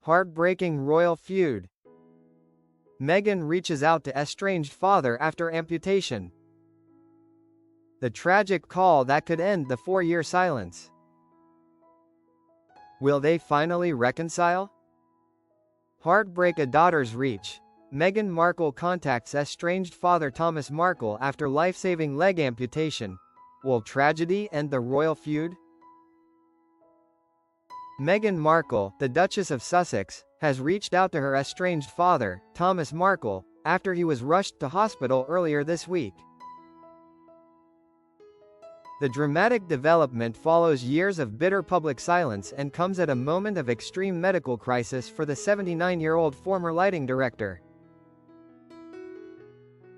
Heartbreaking royal feud. Meghan reaches out to estranged father after amputation. The tragic call that could end the 4-year silence. Will they finally reconcile? Heartbreak a daughter's reach. Meghan Markle contacts estranged father Thomas Markle after life-saving leg amputation. Will tragedy end the royal feud? Meghan Markle, the Duchess of Sussex, has reached out to her estranged father, Thomas Markle, after he was rushed to hospital earlier this week. The dramatic development follows years of bitter public silence and comes at a moment of extreme medical crisis for the 79-year-old former lighting director.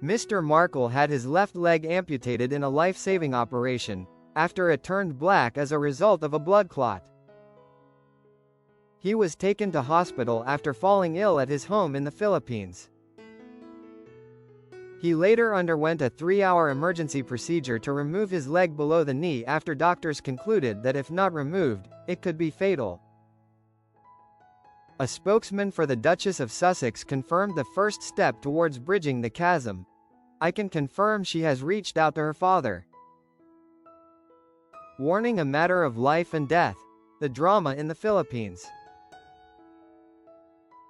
Mr. Markle had his left leg amputated in a life-saving operation, after it turned black as a result of a blood clot. He was taken to hospital after falling ill at his home in the Philippines. He later underwent a 3-hour emergency procedure to remove his leg below the knee after doctors concluded that if not removed, it could be fatal. A spokesman for the Duchess of Sussex confirmed the first step towards bridging the chasm. "I can confirm she has reached out to her father." Warning: a matter of life and death. The drama in the Philippines.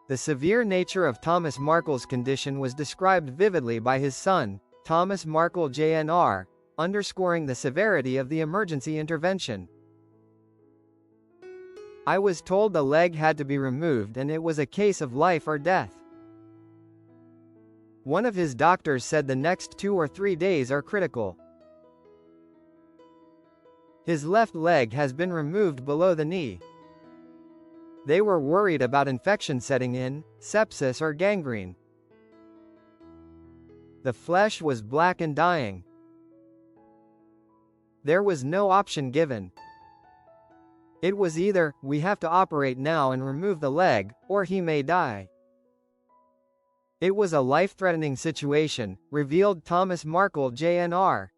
The severe nature of Thomas Markle's condition was described vividly by his son, Thomas Markle Jr., underscoring the severity of the emergency intervention. "I was told the leg had to be removed and it was a case of life or death. One of his doctors said the next 2 or 3 days are critical. His left leg has been removed below the knee. They were worried about infection setting in, sepsis or gangrene. The flesh was black and dying. There was no option given. It was either, we have to operate now and remove the leg, or he may die. It was a life-threatening situation," revealed Thomas Markle Jr.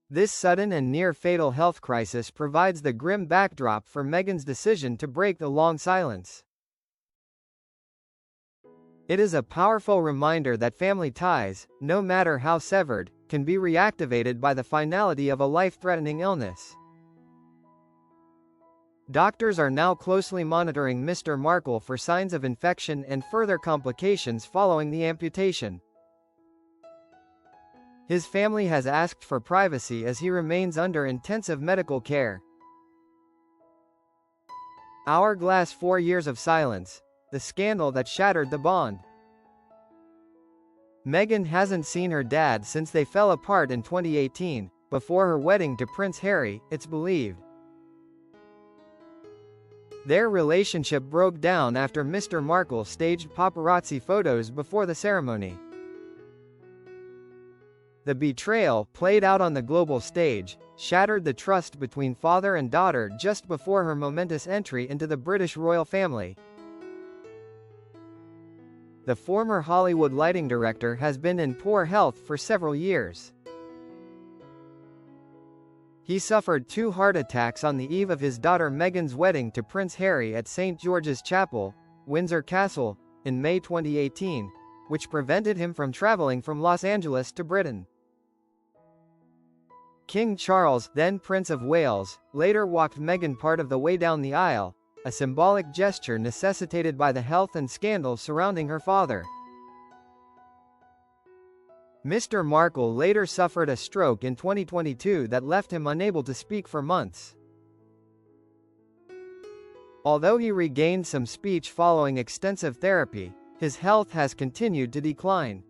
This sudden and near-fatal health crisis provides the grim backdrop for Meghan's decision to break the long silence. It is a powerful reminder that family ties, no matter how severed, can be reactivated by the finality of a life-threatening illness. Doctors are now closely monitoring Mr. Markle for signs of infection and further complications following the amputation. His family has asked for privacy as he remains under intensive medical care. Hourglass 4 years of silence. The scandal that shattered the bond. Meghan hasn't seen her dad since they fell apart in 2018, before her wedding to Prince Harry, it's believed. Their relationship broke down after Mr. Markle staged paparazzi photos before the ceremony. The betrayal, played out on the global stage, shattered the trust between father and daughter just before her momentous entry into the British royal family. The former Hollywood lighting director has been in poor health for several years. He suffered 2 heart attacks on the eve of his daughter Meghan's wedding to Prince Harry at St. George's Chapel, Windsor Castle, in May 2018, which prevented him from traveling from Los Angeles to Britain. King Charles, then Prince of Wales, later walked Meghan part of the way down the aisle, a symbolic gesture necessitated by the health and scandals surrounding her father. Mr. Markle later suffered a stroke in 2022 that left him unable to speak for months. Although he regained some speech following extensive therapy, his health has continued to decline.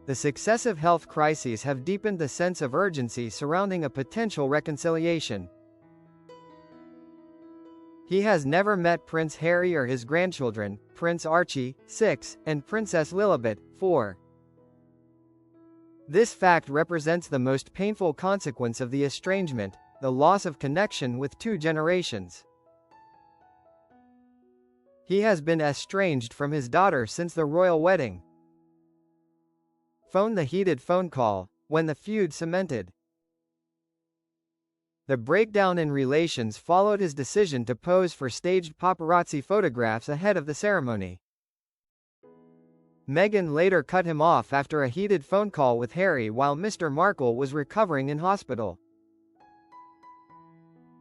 The successive health crises have deepened the sense of urgency surrounding a potential reconciliation. He has never met Prince Harry or his grandchildren, Prince Archie, 6, and Princess Lilibet, 4. This fact represents the most painful consequence of the estrangement, the loss of connection with 2 generations. He has been estranged from his daughter since the royal wedding. Phone: the heated phone call, when the feud cemented. The breakdown in relations followed his decision to pose for staged paparazzi photographs ahead of the ceremony. Meghan later cut him off after a heated phone call with Harry while Mr. Markle was recovering in hospital.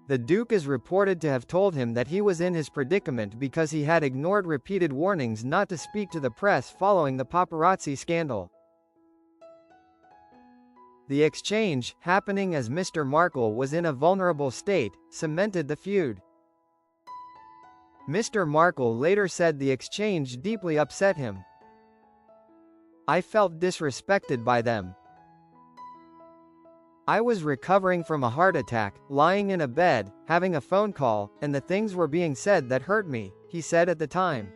The Duke is reported to have told him that he was in his predicament because he had ignored repeated warnings not to speak to the press following the paparazzi scandal. The exchange, happening as Mr. Markle was in a vulnerable state, cemented the feud. Mr. Markle later said the exchange deeply upset him. "I felt disrespected by them. I was recovering from a heart attack, lying in a bed, having a phone call, and the things were being said that hurt me," he said at the time.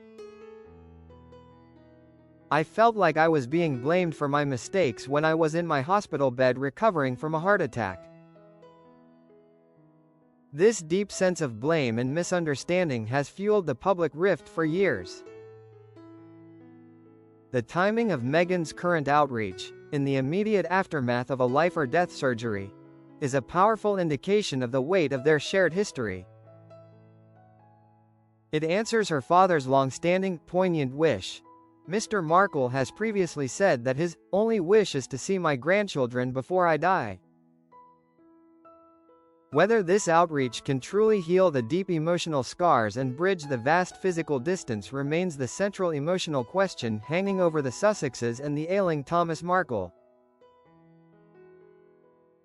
"I felt like I was being blamed for my mistakes when I was in my hospital bed recovering from a heart attack." This deep sense of blame and misunderstanding has fueled the public rift for years. The timing of Meghan's current outreach, in the immediate aftermath of a life-or-death surgery, is a powerful indication of the weight of their shared history. It answers her father's long-standing, poignant wish. Mr. Markle has previously said that his only wish is to see my grandchildren before I die. Whether this outreach can truly heal the deep emotional scars and bridge the vast physical distance remains the central emotional question hanging over the Sussexes and the ailing Thomas Markle.